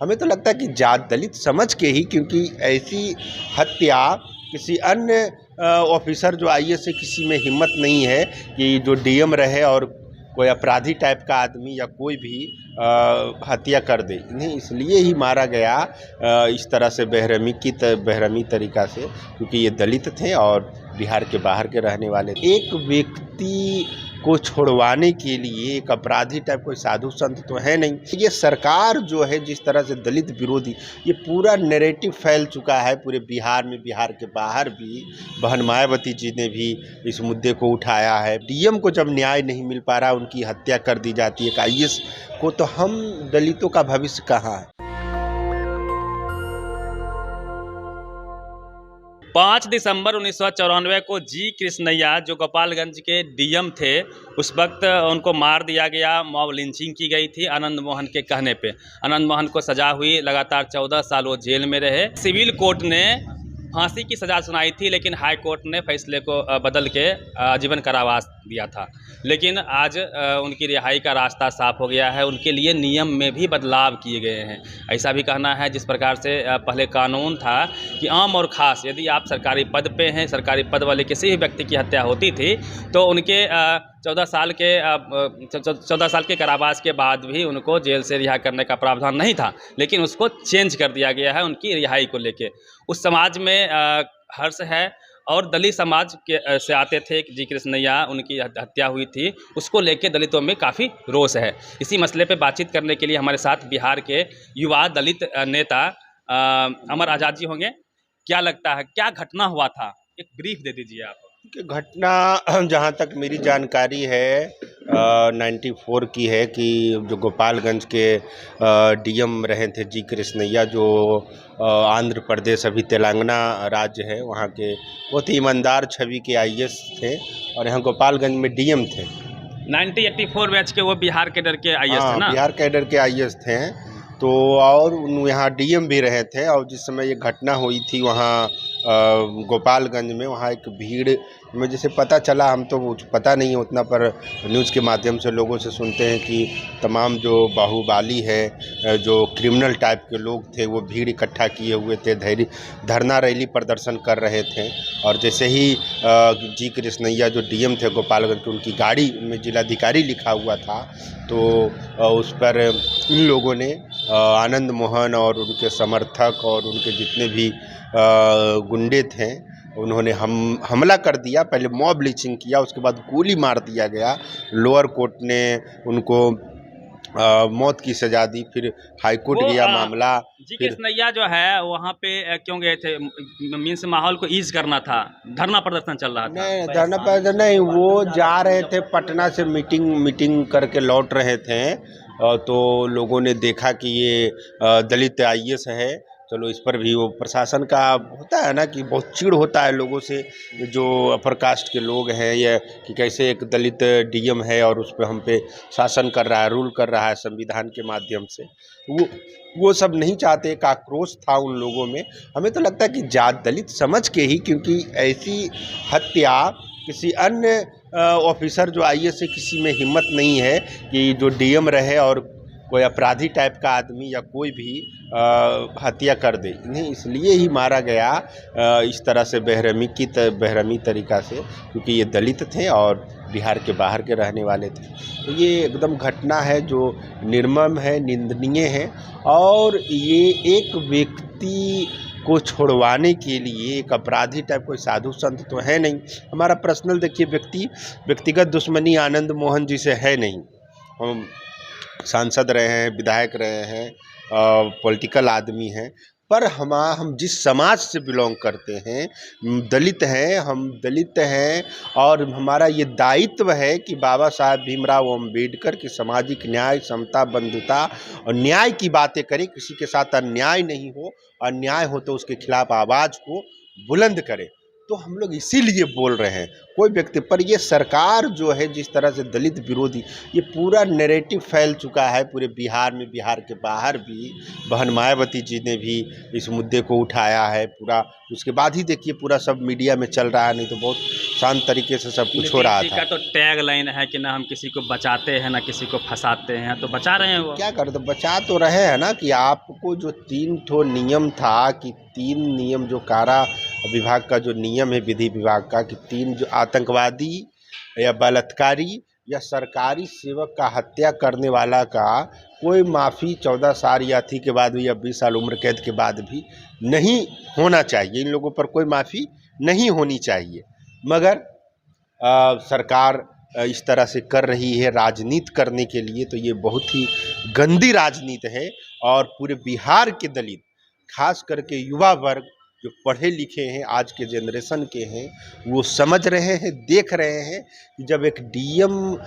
हमें तो लगता है कि जात दलित समझ के ही, क्योंकि ऐसी हत्या किसी अन्य ऑफिसर जो आईएएस से किसी में हिम्मत नहीं है कि जो डीएम रहे और कोई अपराधी टाइप का आदमी या कोई भी हत्या कर दे। इन्हें इसलिए ही मारा गया इस तरह से बेरहमी तरीक़ा से, क्योंकि ये दलित थे और बिहार के बाहर के रहने वाले थे। एक व्यक्ति को छुड़वाने के लिए एक अपराधी टाइप कोई साधु संत तो है नहीं। ये सरकार जो है जिस तरह से दलित विरोधी, ये पूरा नैरेटिव फैल चुका है पूरे बिहार में, बिहार के बाहर भी। बहन मायावती जी ने भी इस मुद्दे को उठाया है। डीएम को जब न्याय नहीं मिल पा रहा, उनकी हत्या कर दी जाती है एक आईएएस को, तो हम दलितों का भविष्य कहाँ है। 5 दिसंबर 1994 को जी कृष्णैया जो गोपालगंज के डीएम थे, उस वक्त उनको मार दिया गया। मॉब लिंचिंग की गई थी आनंद मोहन के कहने पे। आनंद मोहन को सजा हुई, लगातार 14 साल वो जेल में रहे। सिविल कोर्ट ने फांसी की सज़ा सुनाई थी, लेकिन हाई कोर्ट ने फैसले को बदल के आजीवन कारावास दिया था। लेकिन आज उनकी रिहाई का रास्ता साफ हो गया है। उनके लिए नियम में भी बदलाव किए गए हैं, ऐसा भी कहना है। जिस प्रकार से पहले कानून था कि आम और ख़ास, यदि आप सरकारी पद पे हैं, सरकारी पद वाले किसी भी व्यक्ति की हत्या होती थी तो उनके 14 साल के कारावास के बाद भी उनको जेल से रिहा करने का प्रावधान नहीं था, लेकिन उसको चेंज कर दिया गया है उनकी रिहाई को लेके। उस समाज में हर्ष है। और दलित समाज के से आते थे जी कृष्णैया, उनकी हत्या हुई थी, उसको लेके दलितों में काफ़ी रोष है। इसी मसले पे बातचीत करने के लिए हमारे साथ बिहार के युवा दलित नेता अमर आज़ाद जी होंगे। क्या लगता है, क्या घटना हुआ था, एक ब्रीफ दे दीजिए आप। कि घटना जहाँ तक मेरी जानकारी है 94 की है कि जो गोपालगंज के डीएम रहे थे जी कृष्णैया, जो आंध्र प्रदेश अभी तेलंगाना राज्य है, वहाँ के बहुत ही ईमानदार छवि के आईएएस थे और यहाँ गोपालगंज में डीएम थे। 1984 बैच के वो बिहार कैडर के आईएएस थे ना? बिहार कैडर के आईएएस थे। तो और यहाँ डीएम भी रहे थे। और जिस समय ये घटना हुई थी वहाँ गोपालगंज में, वहाँ एक भीड़ में जैसे पता चला, हम तो पता नहीं है उतना, पर न्यूज़ के माध्यम से लोगों से सुनते हैं कि तमाम जो बाहुबली है, जो क्रिमिनल टाइप के लोग थे, वो भीड़ इकट्ठा किए हुए थे, धरना रैली प्रदर्शन कर रहे थे। और जैसे ही जी कृष्णैया जो डीएम थे गोपालगंज के, उनकी गाड़ी में जिलाधिकारी लिखा हुआ था, तो उस पर इन लोगों ने आनंद मोहन और उनके समर्थक और उनके जितने भी गुंडे थे, उन्होंने हमला कर दिया। पहले मॉब लिंचिंग किया, उसके बाद गोली मार दिया गया। लोअर कोर्ट ने उनको मौत की सजा दी, फिर हाई कोर्ट गया मामला। जी कृष्णैया जो है वहाँ पे क्यों गए थे? मीन्स माहौल को ईज करना था, धरना प्रदर्शन चल रहा था। नहीं, धरना प्रदर्शन नहीं, वो जा रहे थे पटना से, मीटिंग करके लौट रहे थे। तो लोगों ने देखा कि ये दलित आईएएस है। चलो, इस पर भी वो प्रशासन का होता है ना कि बहुत चिढ़ होता है लोगों से, जो अपर कास्ट के लोग हैं, या कि कैसे एक दलित डीएम है और उस पर हम पे शासन कर रहा है, रूल कर रहा है संविधान के माध्यम से। वो सब नहीं चाहते, एक आक्रोश था उन लोगों में। हमें तो लगता है कि जात दलित समझ के ही, क्योंकि ऐसी हत्या किसी अन्य ऑफिसर जो आईएएस से किसी में हिम्मत नहीं है कि जो डीएम रहे और कोई अपराधी टाइप का आदमी या कोई भी हत्या कर दे। इन्हें इसलिए ही मारा गया इस तरह से बेरहमी तरीक़ा से, क्योंकि ये दलित थे और बिहार के बाहर के रहने वाले थे। तो ये एकदम घटना है जो निर्मम है, निंदनीय है। और ये एक व्यक्ति को छुड़वाने के लिए एक अपराधी टाइप कोई साधु संत तो है नहीं। हमारा पर्सनल देखिए, व्यक्तिगत दुश्मनी आनंद मोहन जी से है नहीं। हम सांसद रहे हैं, विधायक रहे हैं, पॉलिटिकल आदमी हैं, पर हम जिस समाज से बिलोंग करते हैं, दलित हैं, हम दलित हैं। और हमारा ये दायित्व है कि बाबा साहब भीमराव अम्बेडकर की सामाजिक न्याय, समता, बंधुता और न्याय की बातें करें। किसी के साथ अन्याय नहीं हो, अन्याय हो तो उसके खिलाफ आवाज़ को बुलंद करें। तो हम लोग इसीलिए बोल रहे हैं। कोई व्यक्ति पर, ये सरकार जो है जिस तरह से दलित विरोधी, ये पूरा नैरेटिव फैल चुका है पूरे बिहार में, बिहार के बाहर भी। बहन मायावती जी ने भी इस मुद्दे को उठाया है पूरा। उसके बाद ही देखिए पूरा सब मीडिया में चल रहा है, नहीं तो बहुत शांत तरीके से सब कुछ हो नीतीश रहा जी था। का तो टैग लाइन है कि ना हम किसी को बचाते हैं ना किसी को फंसाते हैं, तो बचा रहे हैं वो। क्या कर, तो बचा तो रहे हैं ना कि आपको जो 3 ठो नियम था कि 3 नियम जो कारा विभाग का जो नियम है विधि विभाग का कि 3 जो आतंकवादी या बलात्कारी या सरकारी सेवक का हत्या करने वाला का कोई माफ़ी 14 साल या थी के बाद भी या 20 साल उम्र कैद के बाद भी नहीं होना चाहिए। इन लोगों पर कोई माफ़ी नहीं होनी चाहिए, मगर सरकार इस तरह से कर रही है राजनीति करने के लिए, तो ये बहुत ही गंदी राजनीति है। और पूरे बिहार के दलित, खास करके युवा वर्ग जो पढ़े लिखे हैं, आज के जनरेशन के हैं, वो समझ रहे हैं, देख रहे हैं कि जब एक डीएम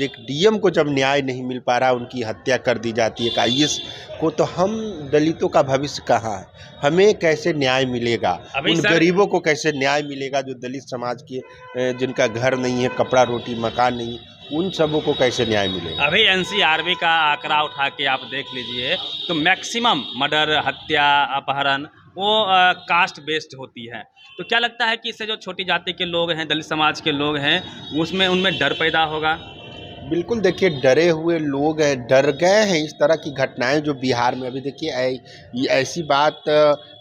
एक डीएम को जब न्याय नहीं मिल पा रहा, उनकी हत्या कर दी जाती है एक आईएएस को, तो हम दलितों का भविष्य कहाँ है? हमें कैसे न्याय मिलेगा? उन गरीबों को कैसे न्याय मिलेगा जो दलित समाज के जिनका घर नहीं है, कपड़ा रोटी मकान नहीं, उन सबों को कैसे न्याय मिलेगा? अभी एनसीआरबी का आंकड़ा उठा के आप देख लीजिए तो मैक्सिमम मर्डर, हत्या, अपहरण वो कास्ट बेस्ड होती है। तो क्या लगता है कि इससे जो छोटी जाति के लोग हैं, दलित समाज के लोग हैं, उनमें डर पैदा होगा? बिल्कुल, देखिए डरे हुए लोग हैं, डर गए हैं इस तरह की घटनाएं जो बिहार में अभी देखिए ऐसी बात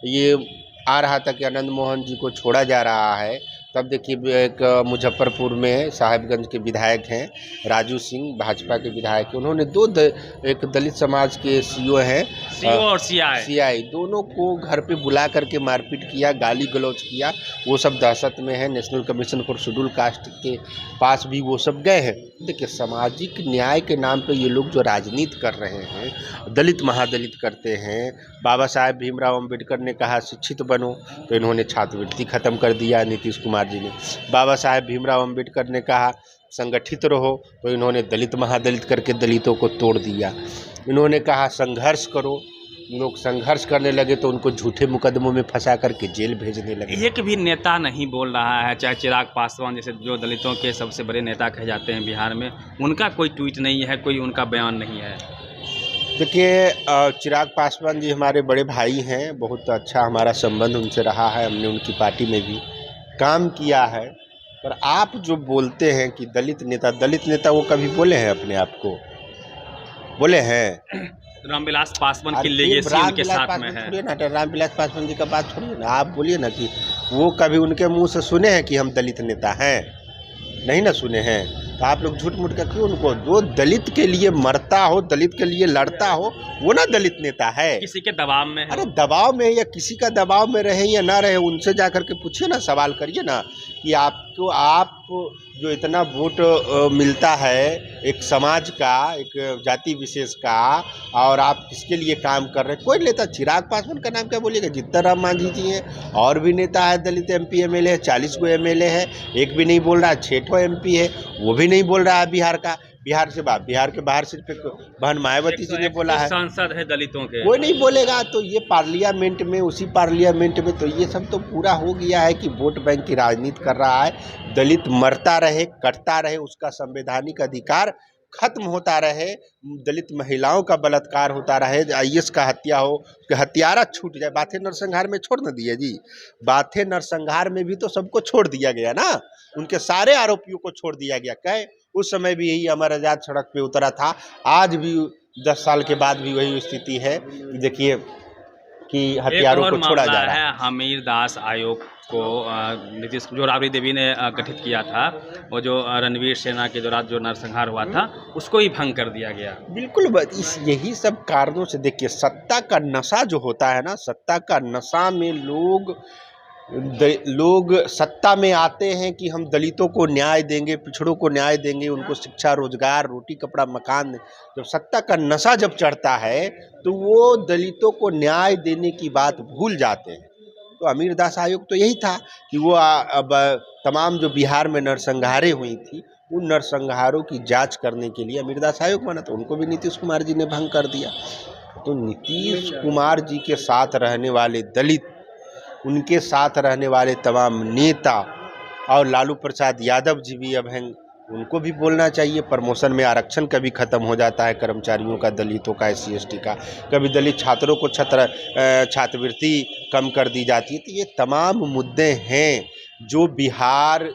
ये आ रहा था कि आनंद मोहन जी को छोड़ा जा रहा है, तब देखिए एक मुजफ्फरपुर में साहिबगंज के विधायक हैं राजू सिंह, भाजपा के विधायक हैं, उन्होंने एक दलित समाज के सीओ हैं, सीओ और सीआई दोनों को घर पे बुला करके मारपीट किया, गाली गलौज किया। वो सब दहशत में है। National commission for schedule caste के पास भी वो सब गए हैं। देखिए सामाजिक न्याय के नाम पे ये लोग जो राजनीति कर रहे हैं, दलित महादलित करते हैं। बाबा साहेब भीमराव अम्बेडकर ने कहा शिक्षित बनो, तो इन्होंने छात्रवृत्ति खत्म कर दिया नीतीश कुमार जी ने। बाबा साहेब भीमराव अम्बेडकर ने कहा संगठित रहो, तो इन्होंने दलित महादलित करके दलितों को तोड़ दिया। इन्होंने कहा संघर्ष करो, लोग संघर्ष करने लगे तो उनको झूठे मुकदमों में फंसा करके जेल भेजने लगे। एक भी नेता नहीं बोल रहा है, चाहे चिराग पासवान जैसे जो दलितों के सबसे बड़े नेता कहे जाते हैं बिहार में, उनका कोई ट्वीट नहीं है, कोई उनका बयान नहीं है। देखिए चिराग पासवान जी हमारे बड़े भाई हैं, बहुत अच्छा हमारा संबंध उनसे रहा है, हमने उनकी पार्टी में भी काम किया है। पर आप जो बोलते हैं कि दलित नेता वो कभी बोले हैं अपने आप को? बोले हैं? रामविलास पासवान की लेगेसी उनके साथ में है। रामविलास पासवान जी का बात छोड़िए ना, आप बोलिए ना कि वो कभी उनके मुंह से सुने हैं कि हम दलित नेता हैं? नहीं ना सुने हैं। तो आप लोग झूठ मूठ का क्यों उनको, जो दलित के लिए मरता हो, दलित के लिए लड़ता हो, वो ना दलित नेता है। किसी के दबाव में है। अरे दबाव में या किसी का दबाव में रहे या ना रहे, उनसे जा करके पूछिए ना, सवाल करिए ना कि आपको आप जो इतना वोट मिलता है एक समाज का, एक जाति विशेष का, और आप किसके लिए काम कर रहे हैं? कोई नेता, चिराग पासवान का नाम क्या बोलिएगा? जीतन राम मांझी जी हैं, और भी नेता है दलित MP MLA है, 40 गो MLA है, एक भी नहीं बोल रहा है। 6 ठो MP है, वो भी नहीं बोल रहा है बिहार का। बिहार के बाहर सिर्फ एक बहन मायावती जी ने बोला है। सांसद है दलितों के, कोई नहीं बोलेगा। तो ये पार्लियामेंट में, उसी पार्लियामेंट में तो ये सब तो पूरा हो गया है कि वोट बैंक की राजनीति कर रहा है। दलित मरता रहे, कटता रहे, उसका संवैधानिक अधिकार खत्म होता रहे, दलित महिलाओं का बलात्कार होता रहे, IAS का हत्या हो, हत्यारा छूट जाए। बाथे नरसंहार में छोड़ न दिया जी, बाथे नरसंहार में भी तो सबको छोड़ दिया गया ना, उनके सारे आरोपियों को छोड़ दिया गया। कहे उस समय भी यही अमर आजाद सड़क पे उतरा था, आज भी 10 साल के बाद भी वही स्थिति है। देखिए कि हत्यारों को छोड़ा जा रहा है। हमीर दास आयोग को नीतीश जो राबड़ी देवी ने गठित किया था, वो जो रणवीर सेना के दौरान जो नरसंहार हुआ था, उसको ही भंग कर दिया गया। बिल्कुल, यही सब कारणों से देखिए सत्ता का नशा जो होता है ना, सत्ता का नशा में लोग सत्ता में आते हैं कि हम दलितों को न्याय देंगे, पिछड़ों को न्याय देंगे, उनको शिक्षा, रोजगार, रोटी कपड़ा मकान। जब सत्ता का नशा जब चढ़ता है तो वो दलितों को न्याय देने की बात भूल जाते हैं। तो अमीर दास आयोग तो यही था कि वो अब तमाम जो बिहार में नरसंहारें हुई थी, उन नरसंहारों की जांच करने के लिए अमीर दास आयोग बना, तो उनको भी नीतीश कुमार जी ने भंग कर दिया। तो नीतीश कुमार जी के साथ रहने वाले दलित, उनके साथ रहने वाले तमाम नेता और लालू प्रसाद यादव जी भी अब हैं, उनको भी बोलना चाहिए। प्रमोशन में आरक्षण कभी ख़त्म हो जाता है कर्मचारियों का, दलितों का, SC ST का, कभी दलित छात्रों को छात्रवृत्ति कम कर दी जाती है। तो ये तमाम मुद्दे हैं जो बिहार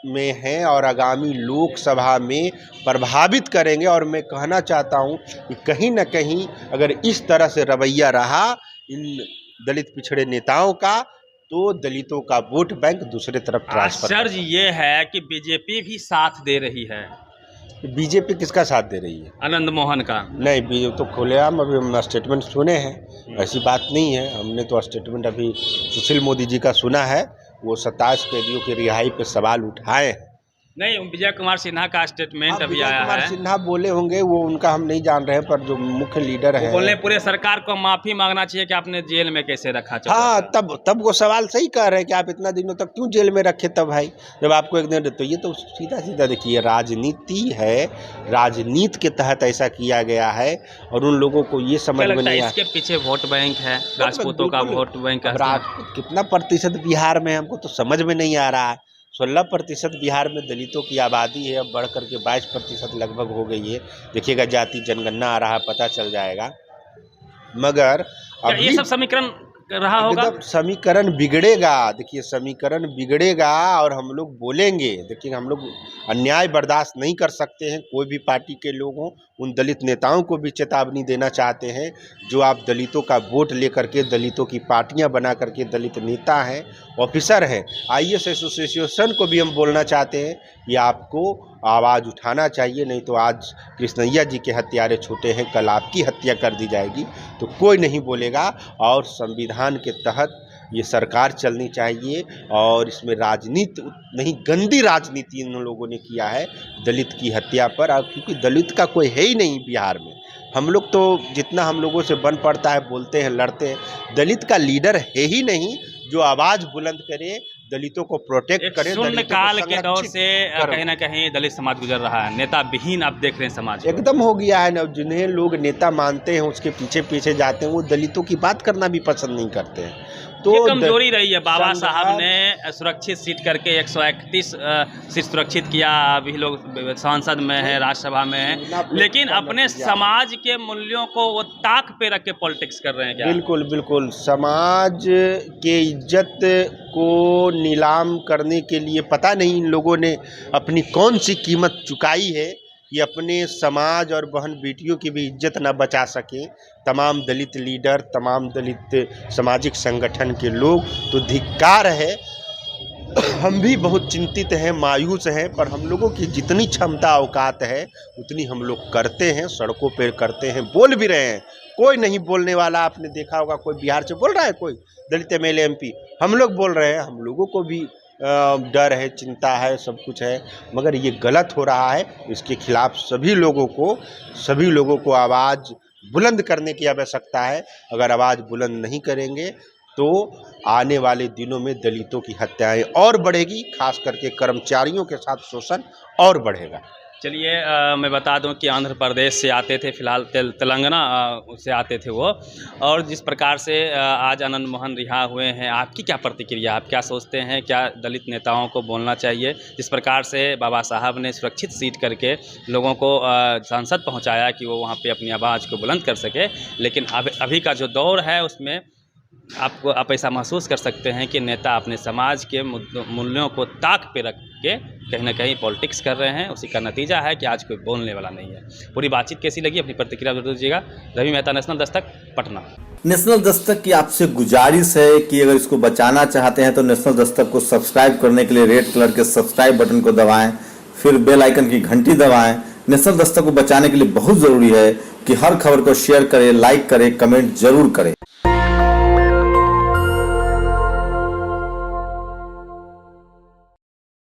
में हैं और आगामी लोकसभा में प्रभावित करेंगे। और मैं कहना चाहता हूं कि कहीं न कहीं अगर इस तरह से रवैया रहा इन दलित पिछड़े नेताओं का, तो दलितों का वोट बैंक दूसरे तरफ ट्रांसफर। आश्चर्य ये है कि बीजेपी भी साथ दे रही है। बीजेपी किसका साथ दे रही है? आनंद मोहन का। नहीं, बीजेपी तो खुलेआम अभी हम स्टेटमेंट सुने हैं, ऐसी बात नहीं है। हमने तो स्टेटमेंट अभी सुशील मोदी जी का सुना है, वो 27 कैदियों की रिहाई पे सवाल उठाए हैं। नहीं, विजय कुमार सिन्हा का स्टेटमेंट अभी आया है। विजय कुमार सिन्हा बोले होंगे, वो उनका हम नहीं जान रहे हैं, पर जो मुख्य लीडर है बोले पूरे सरकार को माफी मांगना चाहिए कि आपने जेल में कैसे रखा। हाँ, तब वो सवाल सही कह रहे हैं कि आप इतना दिनों तक क्यों जेल में रखे तब भाई, जब आपको एक दिन। तो ये तो सीधा सीधा देखिए राजनीति है, राजनीति के तहत ऐसा किया गया है और उन लोगों को ये समझ में नहीं आया। इसके पीछे वोट बैंक है, राजपूतों का वोट बैंक है। राजपूत कितना प्रतिशत बिहार में, हमको तो समझ में नहीं आ रहा है। 16% बिहार में दलितों की आबादी है, अब बढ़ करके 22% लगभग हो गई है। देखिएगा जाति जनगणना आ रहा है, पता चल जाएगा। मगर अभी ये सब समीकरण रहा होगा, समीकरण बिगड़ेगा। देखिए समीकरण बिगड़ेगा और हम लोग बोलेंगे। देखिए हम लोग अन्याय बर्दाश्त नहीं कर सकते हैं, कोई भी पार्टी के लोग हों। उन दलित नेताओं को भी चेतावनी देना चाहते हैं जो आप दलितों का वोट लेकर के दलितों की पार्टियां बना करके दलित नेता हैं, ऑफिसर हैं। IAS एसोसिएशन को भी हम बोलना चाहते हैं कि आपको आवाज़ उठाना चाहिए, नहीं तो आज कृष्णैया जी के हत्यारे छूटे हैं, कल आपकी हत्या कर दी जाएगी तो कोई नहीं बोलेगा। और संविधान के तहत ये सरकार चलनी चाहिए और इसमें राजनीति नहीं, गंदी राजनीति इन लोगों ने किया है दलित की हत्या पर। क्योंकि दलित का कोई है ही नहीं बिहार में। हम लोग तो जितना हम लोगों से बन पड़ता है, बोलते हैं, लड़ते हैं, दलित का लीडर है ही नहीं जो आवाज़ बुलंद करे, दलितों को प्रोटेक्ट करे। शून्य काल के दौर से कहीं ना कहीं दलित समाज गुजर रहा है, नेता विहीन आप देख रहे हैं समाज एकदम हो गया है ना। जिन्हें लोग नेता मानते हैं उसके पीछे पीछे जाते हैं, वो दलितों की बात करना भी पसंद नहीं करते हैं। तो ये कमजोरी रही है। बाबा साहब ने सुरक्षित सीट करके 131 सीट सुरक्षित किया, अभी लोग संसद में है, राज्यसभा में है, लेकिन अपने समाज के मूल्यों को वो ताक पे रख के पॉलिटिक्स कर रहे हैं क्या? बिल्कुल बिल्कुल, समाज के इज्जत को नीलाम करने के लिए पता नहीं इन लोगों ने अपनी कौन सी कीमत चुकाई है कि अपने समाज और बहन बेटियों की भी इज्जत न बचा सके। तमाम दलित लीडर, तमाम दलित सामाजिक संगठन के लोग, तो धिक्कार है। हम भी बहुत चिंतित हैं, मायूस हैं, पर हम लोगों की जितनी क्षमता औकात है उतनी हम लोग करते हैं, सड़कों पर करते हैं, बोल भी रहे हैं। कोई नहीं बोलने वाला, आपने देखा होगा कोई बिहार से बोल रहा है, कोई दलित MLA MP, हम लोग बोल रहे हैं। हम लोगों को भी डर है, चिंता है, सब कुछ है, मगर ये गलत हो रहा है। इसके खिलाफ सभी लोगों को आवाज़ बुलंद करने की आवश्यकता है। अगर आवाज़ बुलंद नहीं करेंगे तो आने वाले दिनों में दलितों की हत्याएं और बढ़ेगी, खास करके कर्मचारियों के साथ शोषण और बढ़ेगा। चलिए मैं बता दूं कि आंध्र प्रदेश से आते थे, फिलहाल तेलंगाना से आते थे वो, और जिस प्रकार से आज आनंद मोहन रिहा हुए हैं, आपकी क्या प्रतिक्रिया, आप क्या सोचते हैं, क्या दलित नेताओं को बोलना चाहिए? जिस प्रकार से बाबा साहब ने सुरक्षित सीट करके लोगों को संसद पहुंचाया कि वो वहां पे अपनी आवाज़ को बुलंद कर सके, लेकिन अभी का जो दौर है उसमें आप ऐसा महसूस कर सकते हैं कि नेता अपने समाज के मूल्यों को ताक पे रख के कहीं ना कहीं पॉलिटिक्स कर रहे हैं। उसी का नतीजा है कि आज कोई बोलने वाला नहीं है। पूरी बातचीत कैसी लगी, अपनी प्रतिक्रिया जरूर दीजिएगा। रवि मेहता, नेशनल दस्तक, पटना। नेशनल दस्तक की आपसे गुजारिश है कि अगर इसको बचाना चाहते हैं तो नेशनल दस्तक को सब्सक्राइब करने के लिए रेड कलर के सब्सक्राइब बटन को दबाएं, फिर बेल आइकन की घंटी दबाएं। नेशनल दस्तक को बचाने के लिए बहुत जरूरी है कि हर खबर को शेयर करें, लाइक करें, कमेंट जरूर करें।